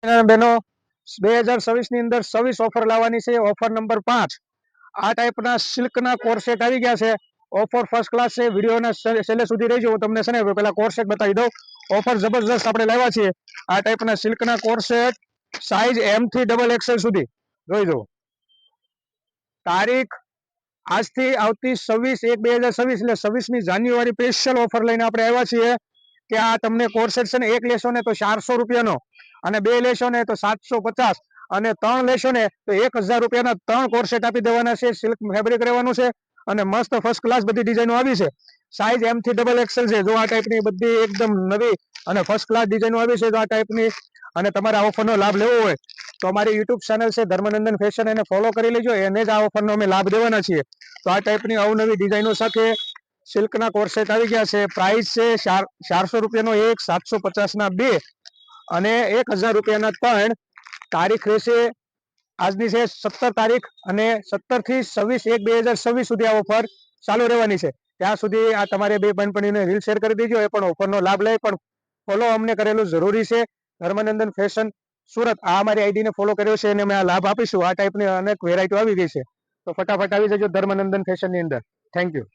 બહેનો 2026 ની અંદર 26 ઓફર લાવવાની છે. ઓફર નંબર 5 આ ટાઈપના સિલ્કના કોર્સેટ આવી ગયા છે. ઓફર ફર્સ્ટ ક્લાસ છે. વિડીયોના છેલ્લે સુધી રહેજો. હું તમને છે ને પેલા કોર્સેટ બતાવી દઉં. ઓફર જબરજસ્ત આપણે લાવ્યા છીએ. આ ટાઈપના સિલ્કના કોર્સેટ સાઈઝ M થી XXL સુધી જોઈ દો. તારીખ આજથી આવતી 26/1/2026 એટલે 26મી જાન્યુઆરી સ્પેશિયલ ઓફર લઈને આપણે આવ્યા છીએ કે આ તમને કોર્સેટ છે ને એક લેશો ને તો 400 રૂપિયાનો, અને બે લેશો ને તો 750, અને ત્રણ લેશો ને તો 1000 રૂપિયાના ત્રણ કોર્સેટ આપી દેવાના છે. સિલ્ક ફેબ્રિક રહેવાનું છે અને મસ્ત ફર્સ્ટ ક્લાસ બધી ડિઝાઇનો આવી છે. સાઈઝ M થી XXL છે. જો આ ટાઈપની બધી એકદમ નવી અને ફર્સ્ટ ક્લાસ ડિઝાઇનો આવી છે. તો આ ટાઈપની અને તમારે આ ઓફરનો લાભ લેવો હોય તો અમારી યુટ્યુબ ચેનલ છે ધર્મનંદન ફેશન, એને ફોલો કરી લેજો. એને જ આ ઓફરનો અમે લાભ દેવાના છીએ. તો આ ટાઈપની અવનવી ડિઝાઇનો સાથે સિલ્કના કોર્સેટ આવી ગયા છે. પ્રાઇસ છે 400 રૂપિયાનો એક, 750 ના બે અને 1000 રૂપિયાના ત્રણ. તારીખ રહેશે આજની છે 17 તારીખ, અને 17 થી 26/1/2026 સુધી આ ઓફર ચાલુ રહેવાની છે. ત્યાં સુધી આ તમારે બે બહેનપણીઓને રીલ શેર કરી દેજો. એ પણ ઓફરનો લાભ લે. પણ ફોલો અમને કરેલું જરૂરી છે. ધર્મનંદન ફેશન સુરત આ અમારી આઈડીને ફોલો કર્યો છે અને અમે આ લાભ આપીશું. આ ટાઈપની અનેક વેરાયટીઓ આવી ગઈ છે. તો ફટાફટ આવી જજો ધર્મનંદન ફેશનની અંદર. Thank you.